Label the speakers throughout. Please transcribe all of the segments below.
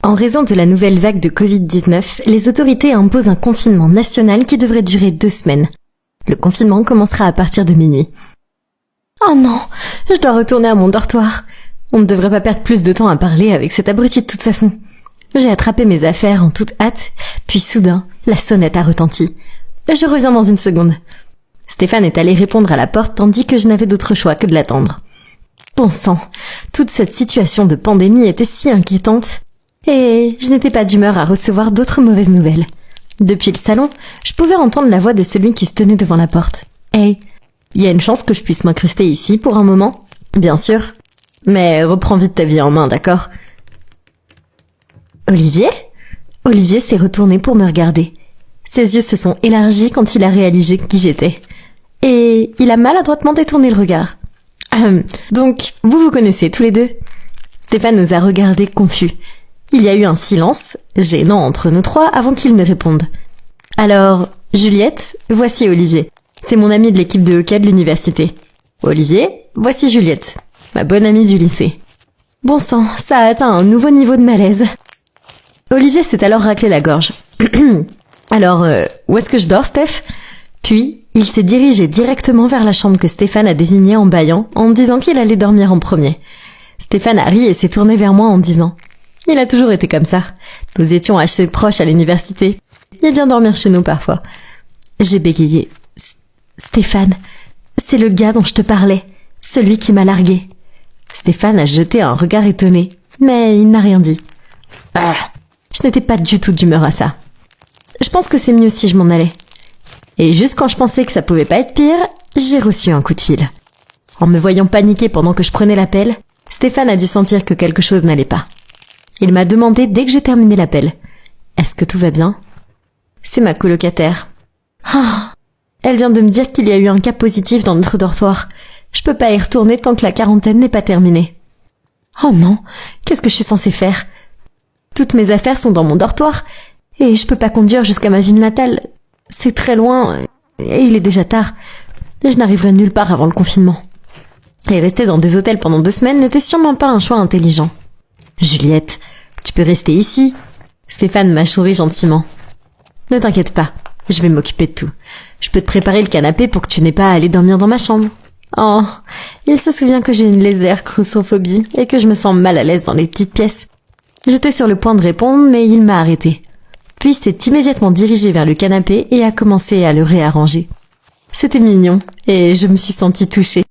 Speaker 1: En raison de la nouvelle vague de Covid-19, les autorités imposent un confinement national qui devrait durer 2 semaines. Le confinement commencera à partir de minuit. Oh non, je dois retourner à mon dortoir. On ne devrait pas perdre plus de temps à parler avec cet abruti de toute façon. J'ai attrapé mes affaires en toute hâte, puis soudain, la sonnette a retenti. Je reviens dans une seconde. Stéphane est allé répondre à la porte tandis que je n'avais d'autre choix que de l'attendre. Bon sang, toute cette situation de pandémie était si inquiétante. Et je n'étais pas d'humeur à recevoir d'autres mauvaises nouvelles. Depuis le salon, je pouvais entendre la voix de celui qui se tenait devant la porte. « Hey, il y a une chance que je puisse m'incruster ici pour un moment ?»« Bien sûr. Mais reprends vite ta vie en main, d'accord ?» Olivier ? Olivier s'est retourné pour me regarder. Ses yeux se sont élargis quand il a réalisé qui j'étais. Et il a maladroitement détourné le regard. Donc, vous vous connaissez tous les deux ? Stéphane nous a regardés confus. Il y a eu un silence, gênant entre nous trois, avant qu'il ne réponde. Alors, Juliette, voici Olivier. C'est mon ami de l'équipe de hockey de l'université. Olivier, voici Juliette, ma bonne amie du lycée. Bon sang, ça a atteint un nouveau niveau de malaise. Olivier s'est alors raclé la gorge. Alors, où est-ce que je dors, Steph ? Puis, il s'est dirigé directement vers la chambre que Stéphane a désignée en bâillant, en me disant qu'il allait dormir en premier. Stéphane a ri et s'est tourné vers moi en disant « Il a toujours été comme ça. Nous étions assez proches à l'université. Il vient dormir chez nous parfois. » J'ai bégayé. « Stéphane, c'est le gars dont je te parlais, celui qui m'a largué. » Stéphane a jeté un regard étonné, mais il n'a rien dit. Ah, je n'étais pas du tout d'humeur à ça. Je pense que c'est mieux si je m'en allais. Et juste quand je pensais que ça pouvait pas être pire, j'ai reçu un coup de fil. En me voyant paniquer pendant que je prenais l'appel, Stéphane a dû sentir que quelque chose n'allait pas. Il m'a demandé dès que j'ai terminé l'appel. « Est-ce que tout va bien ?» C'est ma colocataire. Ah, elle vient de me dire qu'il y a eu un cas positif dans notre dortoir. Je peux pas y retourner tant que la quarantaine n'est pas terminée. Oh non, qu'est-ce que je suis censée faire ? Toutes mes affaires sont dans mon dortoir et je peux pas conduire jusqu'à ma ville natale. C'est très loin et il est déjà tard. Je n'arriverai nulle part avant le confinement. Et rester dans des hôtels pendant 2 semaines n'était sûrement pas un choix intelligent. Juliette, tu peux rester ici. Stéphane m'a souri gentiment. Ne t'inquiète pas, je vais m'occuper de tout. Je peux te préparer le canapé pour que tu n'aies pas à aller dormir dans ma chambre. Oh, il se souvient que j'ai une légère claustrophobie et que je me sens mal à l'aise dans les petites pièces. J'étais sur le point de répondre, mais il m'a arrêté. Puis s'est immédiatement dirigé vers le canapé et a commencé à le réarranger. C'était mignon, et je me suis sentie touchée.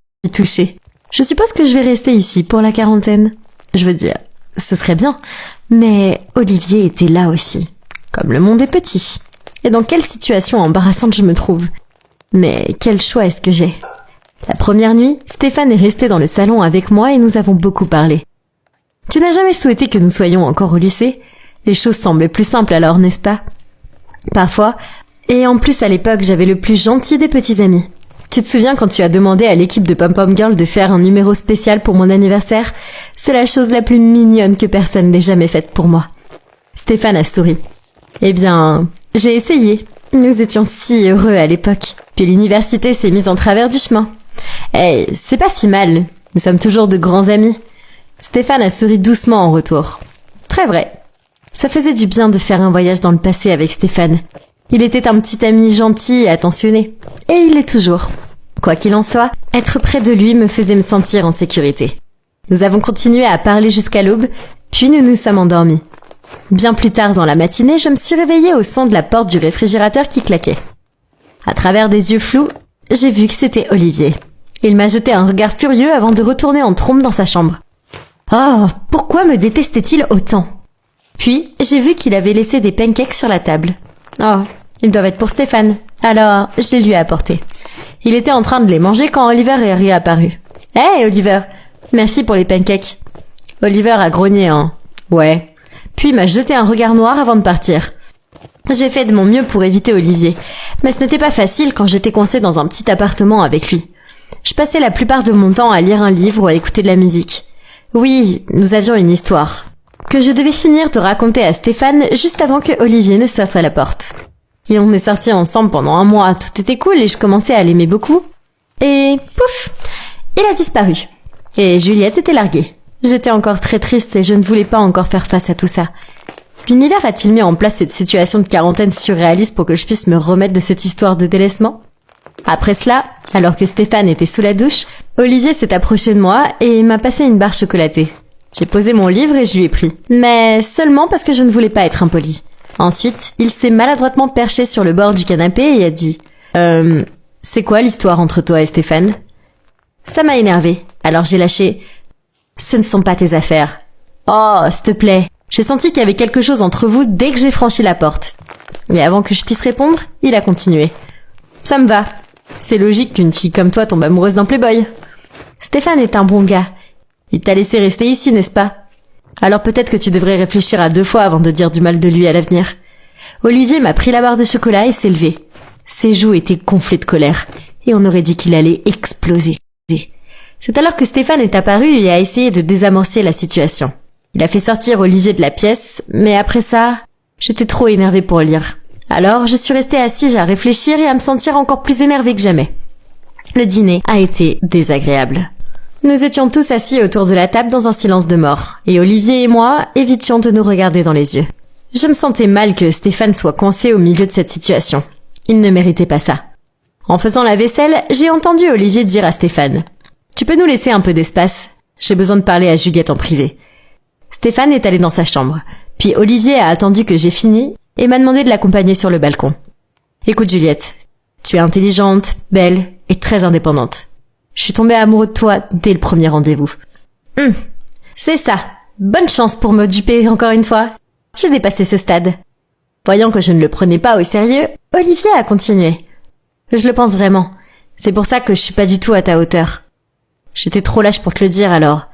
Speaker 1: Je suppose que je vais rester ici pour la quarantaine. Je veux dire, ce serait bien, mais Olivier était là aussi. Comme le monde est petit. Et dans quelle situation embarrassante je me trouve. Mais quel choix est-ce que j'ai ? La première nuit, Stéphane est resté dans le salon avec moi et nous avons beaucoup parlé. Tu n'as jamais souhaité que nous soyons encore au lycée ? Les choses semblaient plus simples alors, n'est-ce pas ? Parfois. Et en plus, à l'époque, j'avais le plus gentil des petits amis. Tu te souviens quand tu as demandé à l'équipe de Pom Pom Girl de faire un numéro spécial pour mon anniversaire ? C'est la chose la plus mignonne que personne n'ait jamais faite pour moi. Stéphane a souri. Eh bien, j'ai essayé. Nous étions si heureux à l'époque. Puis l'université s'est mise en travers du chemin. Eh, c'est pas si mal. Nous sommes toujours de grands amis. Stéphane a souri doucement en retour. Très vrai. Ça faisait du bien de faire un voyage dans le passé avec Stéphane. Il était un petit ami gentil et attentionné. Et il l'est toujours. Quoi qu'il en soit, être près de lui me faisait me sentir en sécurité. Nous avons continué à parler jusqu'à l'aube, puis nous nous sommes endormis. Bien plus tard dans la matinée, je me suis réveillée au son de la porte du réfrigérateur qui claquait. À travers des yeux flous, j'ai vu que c'était Olivier. Il m'a jeté un regard furieux avant de retourner en trombe dans sa chambre. Oh, pourquoi me détestait-il autant ? Puis, j'ai vu qu'il avait laissé des pancakes sur la table. Oh, ils doivent être pour Stéphane. Alors, je les lui ai apportés. Il était en train de les manger quand Oliver est réapparu. « Hey, Oliver, merci pour les pancakes. » Oliver a grogné un « Ouais ». Puis m'a jeté un regard noir avant de partir. J'ai fait de mon mieux pour éviter Olivier, mais ce n'était pas facile quand j'étais coincée dans un petit appartement avec lui. Je passais la plupart de mon temps à lire un livre ou à écouter de la musique. Oui, nous avions une histoire que je devais finir de raconter à Stéphane juste avant que Olivier ne sorte à la porte. Et on est sortis ensemble pendant 1 mois, tout était cool et je commençais à l'aimer beaucoup. Et pouf, il a disparu. Et Juliette était larguée. J'étais encore très triste et je ne voulais pas encore faire face à tout ça. L'univers a-t-il mis en place cette situation de quarantaine surréaliste pour que je puisse me remettre de cette histoire de délaissement? Après cela, alors que Stéphane était sous la douche, Olivier s'est approché de moi et m'a passé une barre chocolatée. J'ai posé mon livre et je lui ai pris. Mais seulement parce que je ne voulais pas être impoli. Ensuite, il s'est maladroitement perché sur le bord du canapé et a dit « C'est quoi l'histoire entre toi et Stéphane ?» Ça m'a énervé. Alors j'ai lâché « Ce ne sont pas tes affaires. »« Oh, s'il te plaît. » J'ai senti qu'il y avait quelque chose entre vous dès que j'ai franchi la porte. Et avant que je puisse répondre, il a continué. « Ça me va. C'est logique qu'une fille comme toi tombe amoureuse d'un playboy. Stéphane est un bon gars. Il t'a laissé rester ici, n'est-ce pas? Alors peut-être que tu devrais réfléchir à 2 fois avant de dire du mal de lui à l'avenir. » Olivier m'a pris la barre de chocolat et s'est levé. Ses joues étaient gonflées de colère, et on aurait dit qu'il allait exploser. C'est alors que Stéphane est apparu et a essayé de désamorcer la situation. Il a fait sortir Olivier de la pièce, mais après ça, j'étais trop énervée pour lire. Alors, je suis restée assise à réfléchir et à me sentir encore plus énervée que jamais. Le dîner a été désagréable. Nous étions tous assis autour de la table dans un silence de mort, et Olivier et moi évitions de nous regarder dans les yeux. Je me sentais mal que Stéphane soit coincé au milieu de cette situation. Il ne méritait pas ça. En faisant la vaisselle, j'ai entendu Olivier dire à Stéphane « Tu peux nous laisser un peu d'espace? J'ai besoin de parler à Juliette en privé. » Stéphane est allé dans sa chambre, puis Olivier a attendu que j'ai fini et m'a demandé de l'accompagner sur le balcon. « Écoute Juliette, tu es intelligente, belle et très indépendante. Je suis tombée amoureux de toi dès le premier rendez-vous. » C'est ça. Bonne chance pour me duper encore une fois. J'ai dépassé ce stade. Voyant que je ne le prenais pas au sérieux, Olivier a continué. « Je le pense vraiment. C'est pour ça que je suis pas du tout à ta hauteur. J'étais trop lâche pour te le dire alors.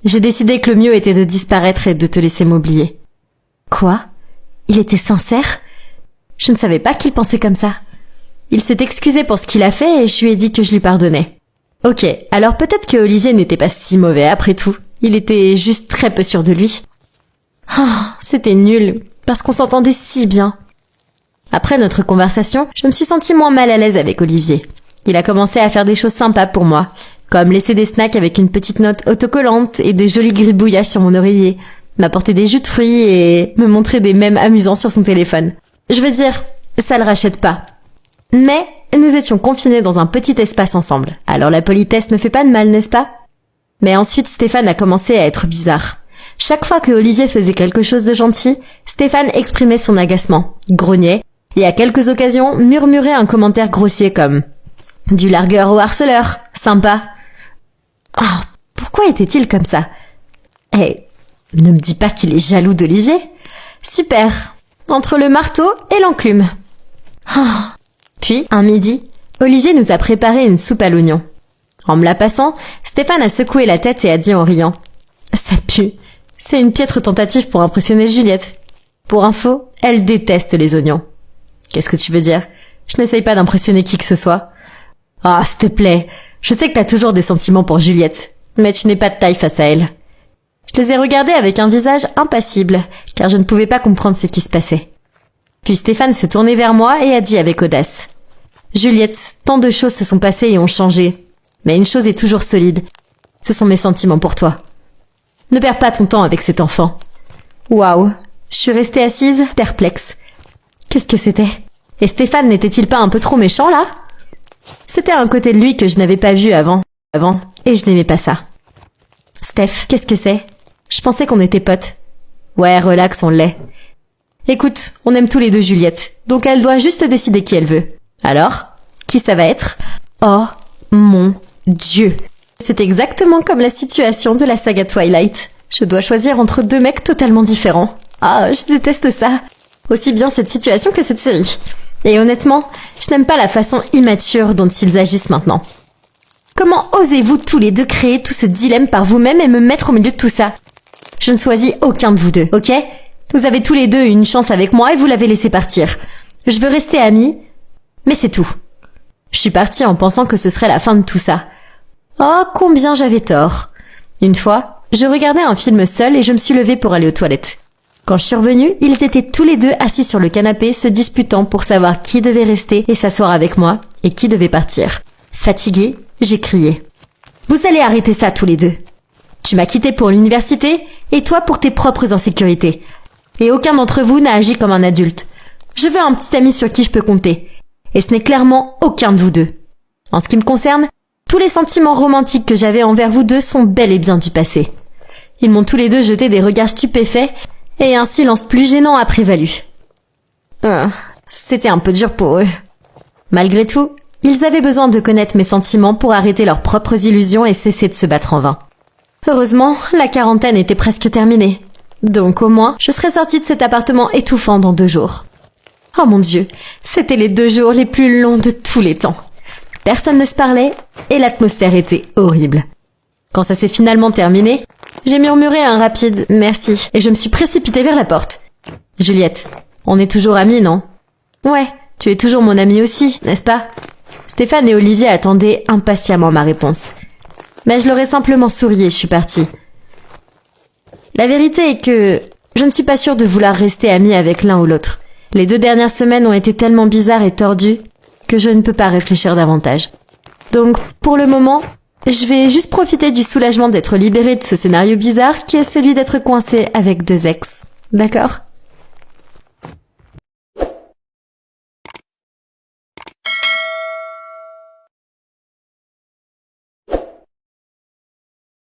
Speaker 1: J'ai décidé que le mieux était de disparaître et de te laisser m'oublier. » Quoi? Il était sincère? Je ne savais pas qu'il pensait comme ça. Il s'est excusé pour ce qu'il a fait et je lui ai dit que je lui pardonnais. Ok, alors peut-être que Olivier n'était pas si mauvais après tout. Il était juste très peu sûr de lui. C'était nul, parce qu'on s'entendait si bien. Après notre conversation, je me suis sentie moins mal à l'aise avec Olivier. Il a commencé à faire des choses sympas pour moi, comme laisser des snacks avec une petite note autocollante et de jolis gribouillages sur mon oreiller, m'apporter des jus de fruits et me montrer des mèmes amusants sur son téléphone. Je veux dire, ça le rachète pas. Mais nous étions confinés dans un petit espace ensemble, alors la politesse ne fait pas de mal, n'est-ce pas? Mais ensuite, Stéphane a commencé à être bizarre. Chaque fois que Olivier faisait quelque chose de gentil, Stéphane exprimait son agacement, grognait, et à quelques occasions murmurait un commentaire grossier comme « Du largueur au harceleur, sympa ». Oh, pourquoi était-il comme ça? Ne me dis pas qu'il est jaloux d'Olivier. Super, entre le marteau et l'enclume. Puis, un midi, Olivier nous a préparé une soupe à l'oignon. En me la passant, Stéphane a secoué la tête et a dit en riant « Ça pue, c'est une piètre tentative pour impressionner Juliette. Pour info, elle déteste les oignons. » Qu'est-ce que tu veux dire? Je n'essaye pas d'impressionner qui que ce soit. Ah, s'il te plaît, je sais que t'as toujours des sentiments pour Juliette, mais tu n'es pas de taille face à elle. Je les ai regardés avec un visage impassible, car je ne pouvais pas comprendre ce qui se passait. Puis Stéphane s'est tourné vers moi et a dit avec audace « Juliette, tant de choses se sont passées et ont changé. Mais une chose est toujours solide. Ce sont mes sentiments pour toi. Ne perds pas ton temps avec cet enfant. » Waouh, je suis restée assise, perplexe. Qu'est-ce que c'était? Et Stéphane n'était-il pas un peu trop méchant, là? C'était un côté de lui que je n'avais pas vu avant, et je n'aimais pas ça. « Steph, qu'est-ce que c'est? Je pensais qu'on était potes. » « Ouais, relax, on l'est. Écoute, on aime tous les deux Juliette, donc elle doit juste décider qui elle veut. Alors, qui ça va être? Oh mon Dieu! C'est exactement comme la situation de la saga Twilight. Je dois choisir entre 2 mecs totalement différents. Ah, je déteste ça. Aussi bien cette situation que cette série. Et honnêtement, je n'aime pas la façon immature dont ils agissent maintenant. Comment osez-vous tous les deux créer tout ce dilemme par vous-même et me mettre au milieu de tout ça? Je ne choisis aucun de vous deux, ok? Vous avez tous les deux une chance avec moi et vous l'avez laissé partir. Je veux rester amis, mais c'est tout. Je suis partie en pensant que ce serait la fin de tout ça. Oh, combien j'avais tort. Une fois, je regardais un film seul et je me suis levée pour aller aux toilettes. Quand je suis revenue, ils étaient tous les deux assis sur le canapé se disputant pour savoir qui devait rester et s'asseoir avec moi et qui devait partir. Fatiguée, j'ai crié. « Vous allez arrêter ça tous les deux. Tu m'as quitté pour l'université et toi pour tes propres insécurités. Et aucun d'entre vous n'a agi comme un adulte. Je veux un petit ami sur qui je peux compter. Et ce n'est clairement aucun de vous deux. En ce qui me concerne, tous les sentiments romantiques que j'avais envers vous deux sont bel et bien du passé. Ils m'ont tous les deux jeté des regards stupéfaits et un silence plus gênant a prévalu. C'était un peu dur pour eux. Malgré tout, ils avaient besoin de connaître mes sentiments pour arrêter leurs propres illusions et cesser de se battre en vain. Heureusement, la quarantaine était presque terminée. Donc au moins, je serais sortie de cet appartement étouffant dans 2 jours. Oh mon Dieu, c'était les 2 jours les plus longs de tous les temps. Personne ne se parlait et l'atmosphère était horrible. Quand ça s'est finalement terminé, j'ai murmuré un rapide « merci » et je me suis précipitée vers la porte. « Juliette, on est toujours amis, non ?»« Ouais, tu es toujours mon amie aussi, n'est-ce pas ?» Stéphane et Olivier attendaient impatiemment ma réponse. Mais je leur ai simplement souri et je suis partie. La vérité est que je ne suis pas sûre de vouloir rester amie avec l'un ou l'autre. Les 2 dernières semaines ont été tellement bizarres et tordues que je ne peux pas réfléchir davantage. Donc, pour le moment, je vais juste profiter du soulagement d'être libérée de ce scénario bizarre qui est celui d'être coincée avec 2 ex. D'accord ?